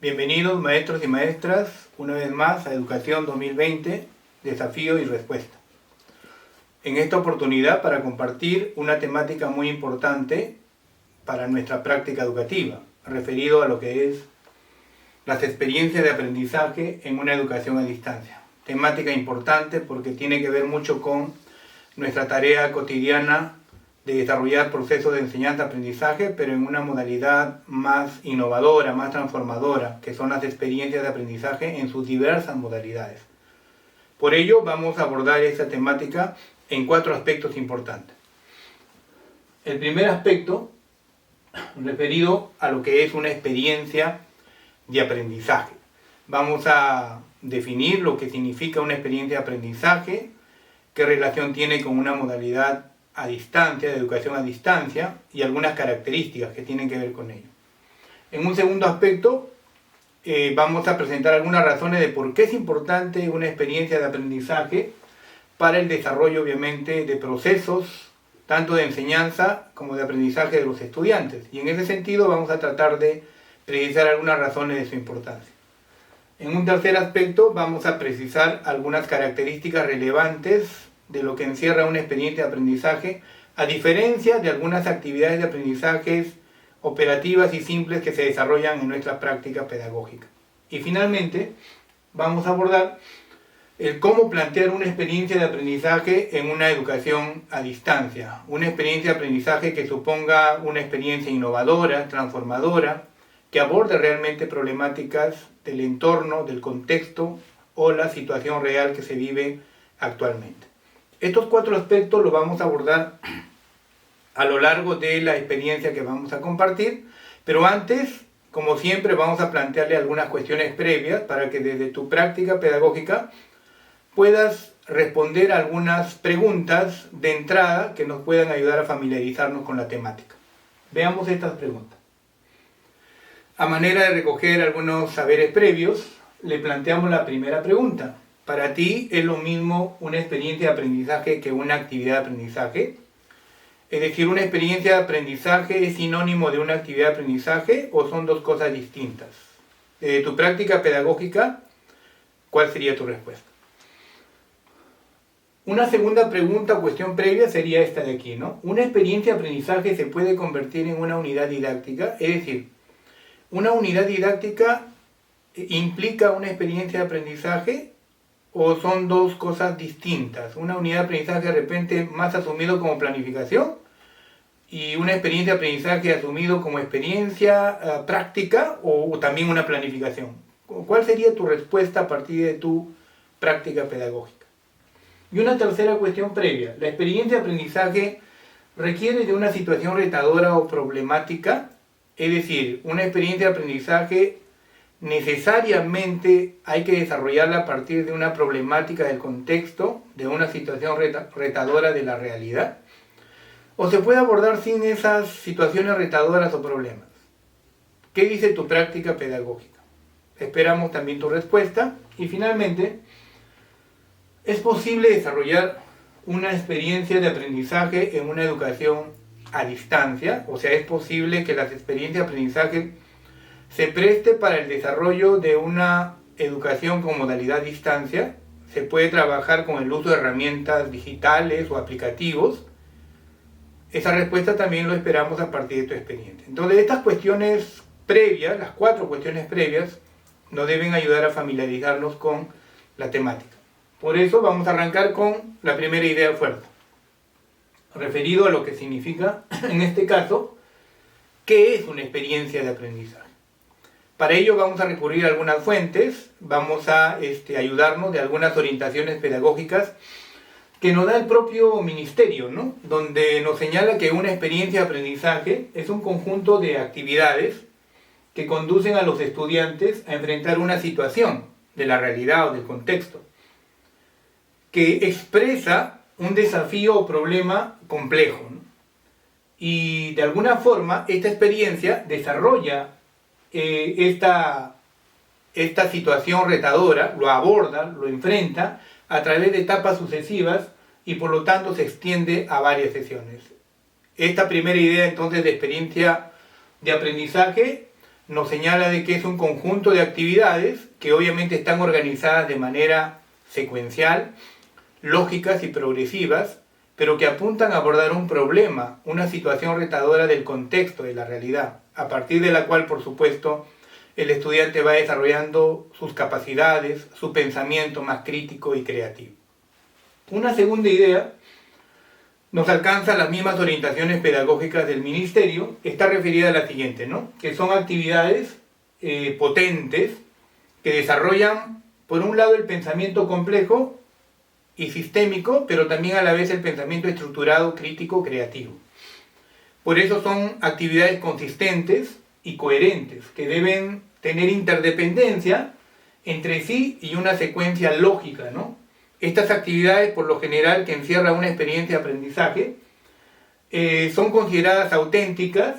Bienvenidos maestros y maestras una vez más a Educación 2020, Desafío y Respuesta. En esta oportunidad para compartir una temática muy importante para nuestra práctica educativa, referido a lo que es las experiencias de aprendizaje en una educación a distancia. Temática importante porque tiene que ver mucho con nuestra tarea cotidiana de desarrollar procesos de enseñanza-aprendizaje, pero en una modalidad más innovadora, más transformadora, que son las experiencias de aprendizaje en sus diversas modalidades. Por ello, vamos a abordar esta temática en 4 aspectos importantes. El primer aspecto, referido a lo que es una experiencia de aprendizaje. Vamos a definir lo que significa una experiencia de aprendizaje, qué relación tiene con una modalidad a distancia, de educación a distancia, y algunas características que tienen que ver con ello. En un segundo aspecto, vamos a presentar algunas razones de por qué es importante una experiencia de aprendizaje para el desarrollo, obviamente, de procesos, tanto de enseñanza como de aprendizaje de los estudiantes. Y en ese sentido vamos a tratar de precisar algunas razones de su importancia. En un tercer aspecto, vamos a precisar algunas características relevantes de lo que encierra una experiencia de aprendizaje, a diferencia de algunas actividades de aprendizajes operativas y simples que se desarrollan en nuestra práctica pedagógica. Y finalmente, vamos a abordar el cómo plantear una experiencia de aprendizaje en una educación a distancia, una experiencia de aprendizaje que suponga una experiencia innovadora, transformadora, que aborde realmente problemáticas del entorno, del contexto o la situación real que se vive actualmente. Estos 4 aspectos los vamos a abordar a lo largo de la experiencia que vamos a compartir, pero antes, como siempre, vamos a plantearle algunas cuestiones previas para que desde tu práctica pedagógica puedas responder algunas preguntas de entrada que nos puedan ayudar a familiarizarnos con la temática. Veamos estas preguntas. A manera de recoger algunos saberes previos, le planteamos la primera pregunta. ¿Para ti es lo mismo una experiencia de aprendizaje que una actividad de aprendizaje? Es decir, ¿una experiencia de aprendizaje es sinónimo de una actividad de aprendizaje o son dos cosas distintas? Desde tu práctica pedagógica, ¿cuál sería tu respuesta? Una segunda pregunta o cuestión previa sería esta de aquí, ¿no? ¿Una experiencia de aprendizaje se puede convertir en una unidad didáctica? Es decir, ¿una unidad didáctica implica una experiencia de aprendizaje o son dos cosas distintas? Una unidad de aprendizaje de repente más asumido como planificación y una experiencia de aprendizaje asumido como experiencia práctica o también una planificación. ¿Cuál sería tu respuesta a partir de tu práctica pedagógica? Y una tercera cuestión previa. ¿La experiencia de aprendizaje requiere de una situación retadora o problemática? Es decir, una experiencia de aprendizaje necesariamente hay que desarrollarla a partir de una problemática del contexto, de una situación retadora de la realidad, o se puede abordar sin esas situaciones retadoras o problemas. ¿Qué dice tu práctica pedagógica? Esperamos también tu respuesta. Y finalmente, ¿es posible desarrollar una experiencia de aprendizaje en una educación a distancia? O sea, ¿es posible que las experiencias de aprendizaje se preste para el desarrollo de una educación con modalidad distancia? ¿Se puede trabajar con el uso de herramientas digitales o aplicativos? Esa respuesta también lo esperamos a partir de tu experiencia. Entonces, estas cuestiones previas, las 4 cuestiones previas, nos deben ayudar a familiarizarnos con la temática. Por eso vamos a arrancar con la primera idea fuerte, referido a lo que significa, en este caso, ¿qué es una experiencia de aprendizaje? Para ello vamos a recurrir a algunas fuentes, vamos a ayudarnos de algunas orientaciones pedagógicas que nos da el propio ministerio, ¿no? Donde nos señala que una experiencia de aprendizaje es un conjunto de actividades que conducen a los estudiantes a enfrentar una situación de la realidad o del contexto, que expresa un desafío o problema complejo, ¿no? Y de alguna forma esta experiencia desarrolla esta situación retadora, lo aborda, lo enfrenta a través de etapas sucesivas y por lo tanto se extiende a varias sesiones. Esta primera idea entonces de experiencia de aprendizaje nos señala de que es un conjunto de actividades que obviamente están organizadas de manera secuencial, lógicas y progresivas, pero que apuntan a abordar un problema, una situación retadora del contexto, de la realidad, a partir de la cual, por supuesto, el estudiante va desarrollando sus capacidades, su pensamiento más crítico y creativo. Una segunda idea nos alcanza las mismas orientaciones pedagógicas del Ministerio, está referida a la siguiente, ¿no? Que son actividades potentes que desarrollan, por un lado, el pensamiento complejo y sistémico, pero también a la vez el pensamiento estructurado, crítico, creativo. Por eso son actividades consistentes y coherentes, que deben tener interdependencia entre sí y una secuencia lógica, ¿no? Estas actividades, por lo general, que encierran una experiencia de aprendizaje, son consideradas auténticas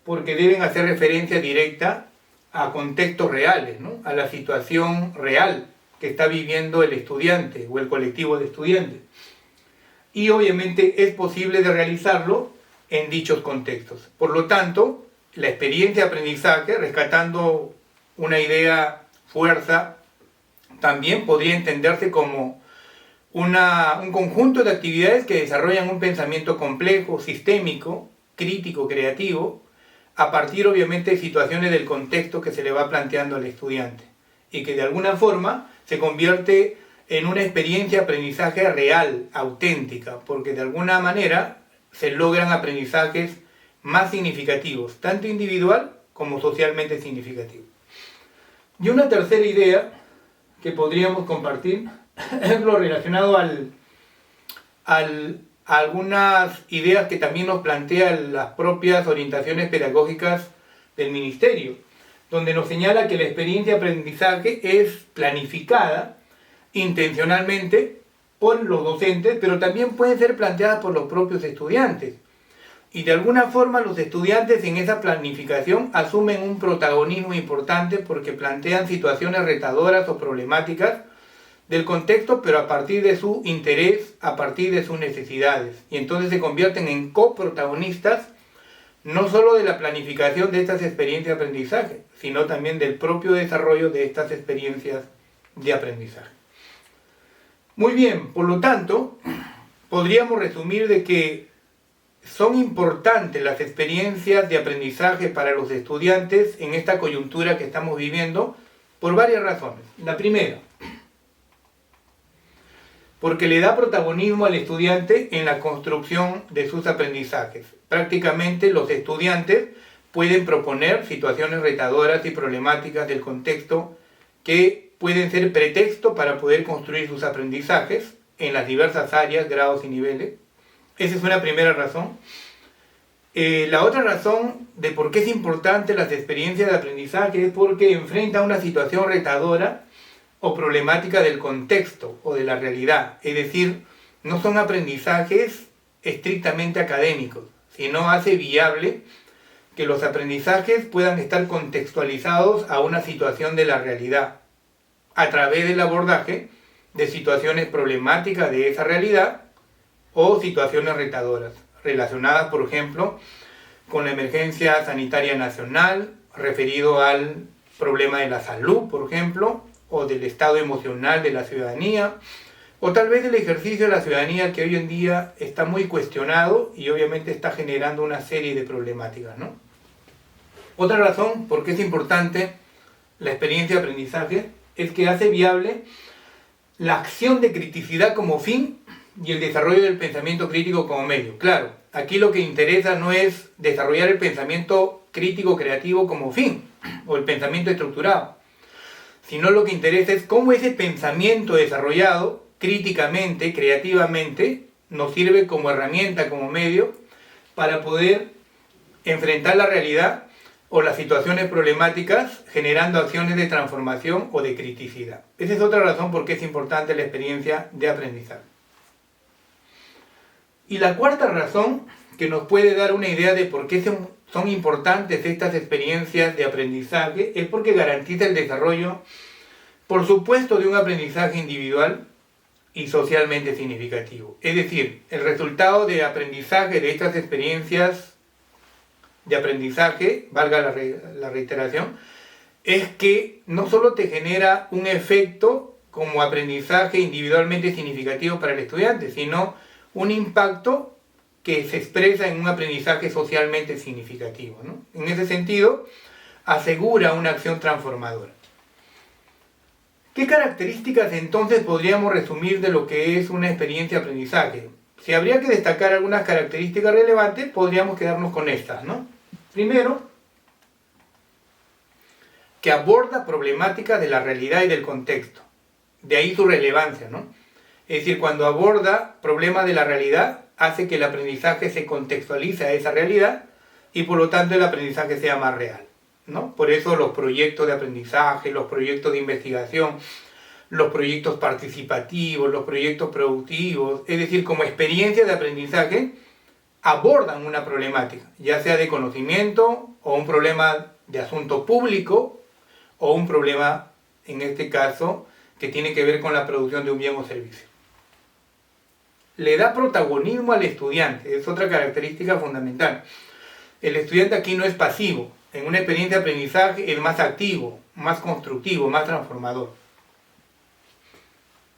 porque deben hacer referencia directa a contextos reales, ¿no? A la situación real que está viviendo el estudiante o el colectivo de estudiantes. Y obviamente es posible de realizarlo en dichos contextos. Por lo tanto, la experiencia de aprendizaje, rescatando una idea fuerza, también podría entenderse como un conjunto de actividades que desarrollan un pensamiento complejo, sistémico, crítico, creativo, a partir obviamente de situaciones del contexto que se le va planteando al estudiante y que de alguna forma se convierte en una experiencia de aprendizaje real, auténtica, porque de alguna manera se logran aprendizajes más significativos, tanto individual como socialmente significativos. Y una tercera idea que podríamos compartir es lo relacionado a algunas ideas que también nos plantean las propias orientaciones pedagógicas del Ministerio, donde nos señala que la experiencia de aprendizaje es planificada intencionalmente por los docentes, pero también pueden ser planteadas por los propios estudiantes. Y de alguna forma los estudiantes en esa planificación asumen un protagonismo importante porque plantean situaciones retadoras o problemáticas del contexto, pero a partir de su interés, a partir de sus necesidades. Y entonces se convierten en coprotagonistas, no solo de la planificación de estas experiencias de aprendizaje, sino también del propio desarrollo de estas experiencias de aprendizaje. Muy bien, por lo tanto, podríamos resumir de que son importantes las experiencias de aprendizaje para los estudiantes en esta coyuntura que estamos viviendo por varias razones. La primera, porque le da protagonismo al estudiante en la construcción de sus aprendizajes. Prácticamente los estudiantes pueden proponer situaciones retadoras y problemáticas del contexto que pueden ser pretexto para poder construir sus aprendizajes en las diversas áreas, grados y niveles. Esa es una primera razón. La otra razón de por qué es importante las experiencias de aprendizaje es porque enfrenta una situación retadora o problemática del contexto o de la realidad. Es decir, no son aprendizajes estrictamente académicos, sino hace viable que los aprendizajes puedan estar contextualizados a una situación de la realidad, a través del abordaje de situaciones problemáticas de esa realidad o situaciones retadoras, relacionadas, por ejemplo, con la emergencia sanitaria nacional, referido al problema de la salud, por ejemplo, o del estado emocional de la ciudadanía, o tal vez del ejercicio de la ciudadanía que hoy en día está muy cuestionado y obviamente está generando una serie de problemáticas, ¿no? Otra razón por qué es importante la experiencia de aprendizaje es que hace viable la acción de criticidad como fin y el desarrollo del pensamiento crítico como medio. Claro, aquí lo que interesa no es desarrollar el pensamiento crítico creativo como fin, o el pensamiento estructurado, sino lo que interesa es cómo ese pensamiento desarrollado críticamente, creativamente, nos sirve como herramienta, como medio, para poder enfrentar la realidad o las situaciones problemáticas generando acciones de transformación o de criticidad. Esa es otra razón por qué es importante la experiencia de aprendizaje. Y la cuarta razón que nos puede dar una idea de por qué son importantes estas experiencias de aprendizaje es porque garantiza el desarrollo, por supuesto, de un aprendizaje individual y socialmente significativo. Es decir, el resultado de aprendizaje de estas experiencias de aprendizaje, valga la reiteración, es que no solo te genera un efecto como aprendizaje individualmente significativo para el estudiante, sino un impacto que se expresa en un aprendizaje socialmente significativo, ¿no? En ese sentido, asegura una acción transformadora. ¿Qué características entonces podríamos resumir de lo que es una experiencia de aprendizaje? Si habría que destacar algunas características relevantes, podríamos quedarnos con estas, ¿no? Primero, que aborda problemáticas de la realidad y del contexto. De ahí su relevancia, ¿no? Es decir, cuando aborda problemas de la realidad, hace que el aprendizaje se contextualice a esa realidad y por lo tanto el aprendizaje sea más real, ¿no? Por eso los proyectos de aprendizaje, los proyectos de investigación, los proyectos participativos, los proyectos productivos, es decir, como experiencia de aprendizaje, abordan una problemática, ya sea de conocimiento o un problema de asunto público o un problema, en este caso, que tiene que ver con la producción de un bien o servicio. Le da protagonismo al estudiante, es otra característica fundamental. El estudiante aquí no es pasivo, en una experiencia de aprendizaje es más activo, más constructivo, más transformador.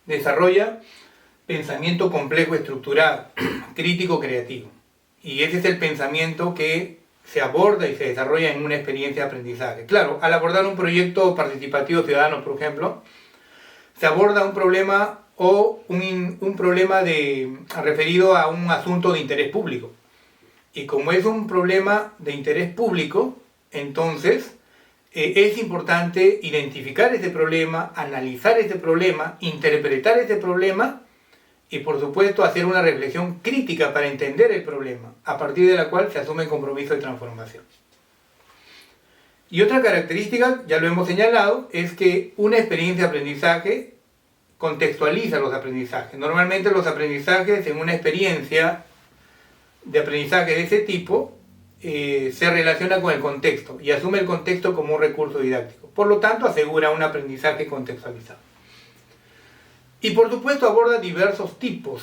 Desarrolla pensamiento complejo estructurado, crítico creativo. Y ese es el pensamiento que se aborda y se desarrolla en una experiencia de aprendizaje. Claro, al abordar un proyecto participativo ciudadano, por ejemplo, se aborda un problema o un problema referido a un asunto de interés público. Y como es un problema de interés público, entonces es importante identificar ese problema, analizar ese problema, interpretar ese problema y por supuesto hacer una reflexión crítica para entender el problema, a partir de la cual se asume el compromiso de transformación. Y otra característica, ya lo hemos señalado, es que una experiencia de aprendizaje contextualiza los aprendizajes. Normalmente los aprendizajes en una experiencia de aprendizaje de ese tipo se relaciona con el contexto y asume el contexto como un recurso didáctico. Por lo tanto, asegura un aprendizaje contextualizado. Y por supuesto aborda diversos tipos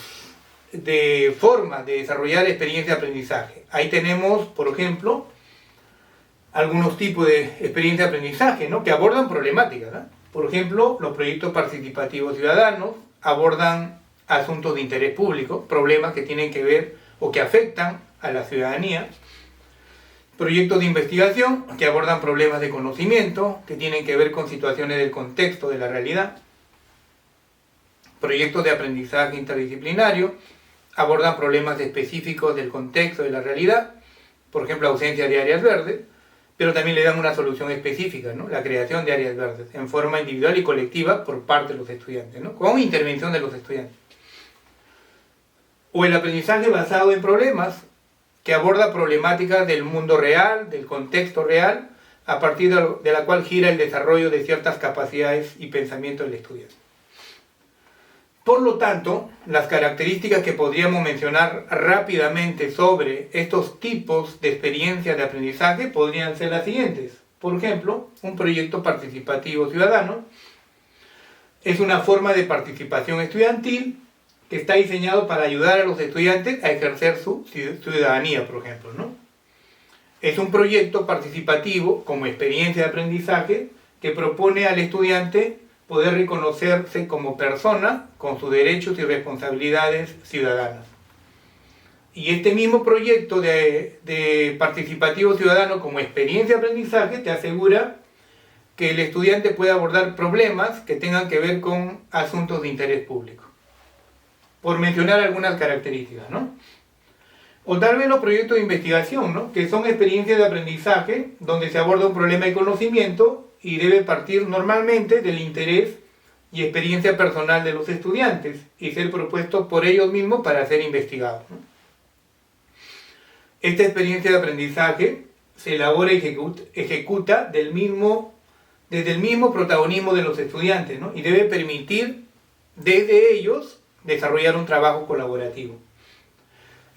de formas de desarrollar experiencia de aprendizaje. Ahí tenemos, por ejemplo, algunos tipos de experiencia de aprendizaje, ¿no?, que abordan problemáticas, ¿no? Por ejemplo, los proyectos participativos ciudadanos abordan asuntos de interés público, problemas que tienen que ver o que afectan a la ciudadanía. Proyectos de investigación que abordan problemas de conocimiento, que tienen que ver con situaciones del contexto de la realidad. Proyectos de aprendizaje interdisciplinario abordan problemas específicos del contexto de la realidad, por ejemplo, ausencia de áreas verdes, pero también le dan una solución específica, ¿no?, la creación de áreas verdes en forma individual y colectiva por parte de los estudiantes, ¿no?, con intervención de los estudiantes. O el aprendizaje basado en problemas, que aborda problemáticas del mundo real, del contexto real, a partir de la cual gira el desarrollo de ciertas capacidades y pensamiento del estudiante. Por lo tanto, las características que podríamos mencionar rápidamente sobre estos tipos de experiencias de aprendizaje podrían ser las siguientes. Por ejemplo, un proyecto participativo ciudadano es una forma de participación estudiantil que está diseñado para ayudar a los estudiantes a ejercer su ciudadanía, por ejemplo, ¿no? Es un proyecto participativo como experiencia de aprendizaje que propone al estudiante poder reconocerse como persona con sus derechos y responsabilidades ciudadanas. Y este mismo proyecto de participativo ciudadano como experiencia de aprendizaje te asegura que el estudiante puede abordar problemas que tengan que ver con asuntos de interés público. Por mencionar algunas características, ¿no? O tal vez los proyectos de investigación, ¿no?, que son experiencias de aprendizaje donde se aborda un problema de conocimiento y debe partir normalmente del interés y experiencia personal de los estudiantes y ser propuestos por ellos mismos para ser investigados, ¿no? Esta experiencia de aprendizaje se elabora y ejecuta desde el mismo protagonismo de los estudiantes, ¿no?, y debe permitir desde ellos desarrollar un trabajo colaborativo.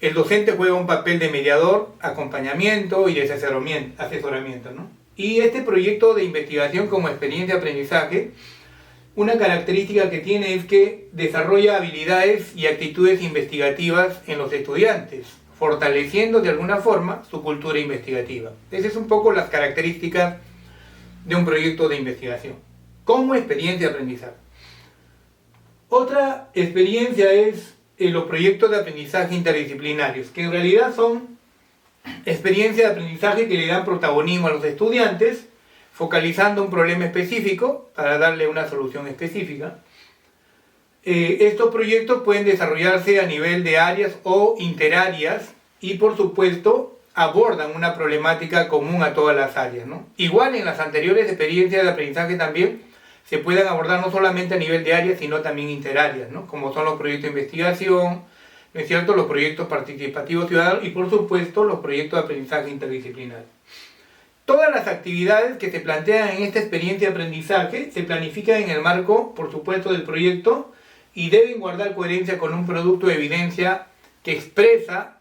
El docente juega un papel de mediador, acompañamiento y de asesoramiento, ¿no? Y este proyecto de investigación como experiencia de aprendizaje, una característica que tiene es que desarrolla habilidades y actitudes investigativas en los estudiantes, fortaleciendo de alguna forma su cultura investigativa. Esas son un poco las características de un proyecto de investigación, como experiencia de aprendizaje. Otra experiencia es los proyectos de aprendizaje interdisciplinarios, que en realidad son experiencias de aprendizaje que le dan protagonismo a los estudiantes, focalizando un problema específico para darle una solución específica. Estos proyectos pueden desarrollarse a nivel de áreas o interáreas y, por supuesto, abordan una problemática común a todas las áreas, ¿no? Igual en las anteriores experiencias de aprendizaje también se pueden abordar no solamente a nivel de áreas, sino también interáreas, ¿no? Como son los proyectos de investigación, ¿no es cierto?, los proyectos participativos ciudadanos y, por supuesto, los proyectos de aprendizaje interdisciplinar. Todas las actividades que se plantean en esta experiencia de aprendizaje se planifican en el marco, por supuesto, del proyecto y deben guardar coherencia con un producto de evidencia que expresa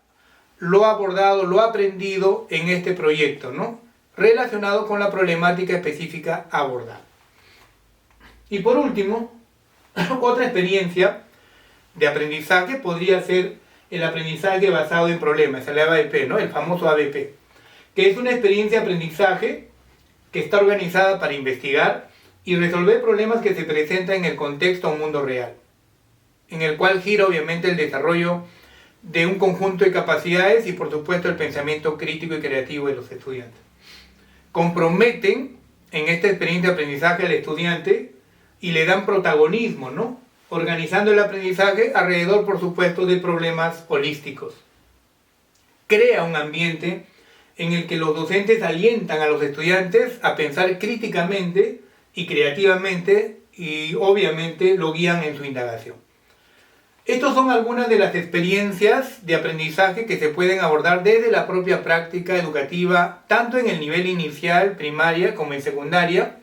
lo abordado, lo aprendido en este proyecto, ¿no?, relacionado con la problemática específica abordada. Y por último, otra experiencia de aprendizaje podría ser el aprendizaje basado en problemas, el ABP, ¿no?, el famoso ABP, que es una experiencia de aprendizaje que está organizada para investigar y resolver problemas que se presentan en el contexto de un mundo real, en el cual gira obviamente el desarrollo de un conjunto de capacidades y, por supuesto, el pensamiento crítico y creativo de los estudiantes. Comprometen en esta experiencia de aprendizaje al estudiante y le dan protagonismo, ¿no?, organizando el aprendizaje alrededor, por supuesto, de problemas holísticos. Crea un ambiente en el que los docentes alientan a los estudiantes a pensar críticamente y creativamente y obviamente lo guían en su indagación. Estas son algunas de las experiencias de aprendizaje que se pueden abordar desde la propia práctica educativa, tanto en el nivel inicial, primaria, como en secundaria,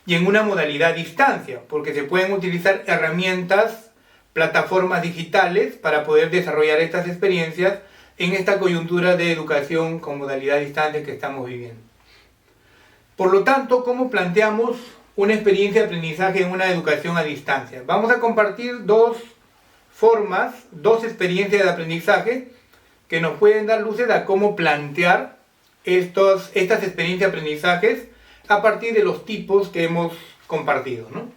y en una modalidad distancia, porque se pueden utilizar herramientas, plataformas digitales para poder desarrollar estas experiencias en esta coyuntura de educación con modalidad distancia que estamos viviendo. Por lo tanto, ¿cómo planteamos una experiencia de aprendizaje en una educación a distancia? Vamos a compartir dos formas, dos experiencias de aprendizaje que nos pueden dar luces a cómo plantear estas experiencias de aprendizajes a partir de los tipos que hemos compartido, ¿no?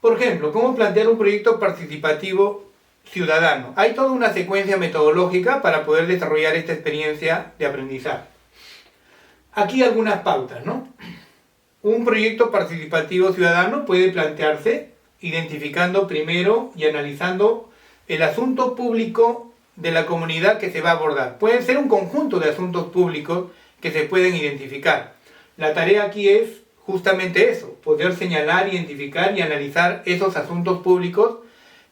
Por ejemplo, ¿cómo plantear un proyecto participativo ciudadano? Hay toda una secuencia metodológica para poder desarrollar esta experiencia de aprendizaje. Aquí algunas pautas, ¿no? Un proyecto participativo ciudadano puede plantearse identificando primero y analizando el asunto público de la comunidad que se va a abordar. Pueden ser un conjunto de asuntos públicos que se pueden identificar. La tarea aquí es justamente eso, poder señalar, identificar y analizar esos asuntos públicos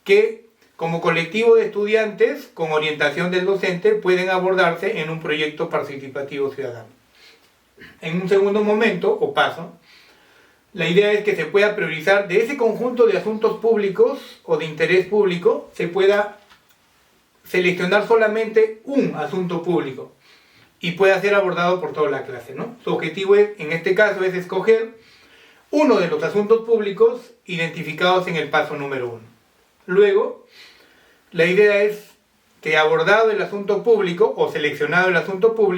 que, como colectivo de estudiantes, con orientación del docente, pueden abordarse en un proyecto participativo ciudadano. En un segundo momento, o paso, la idea es que se pueda priorizar de ese conjunto de asuntos públicos o de interés público, se pueda seleccionar solamente un asunto público y pueda ser abordado por toda la clase, ¿no? Su objetivo en este caso es escoger uno de los asuntos públicos identificados en el paso número 1. Luego, la idea es que abordado el asunto público o seleccionado el asunto público,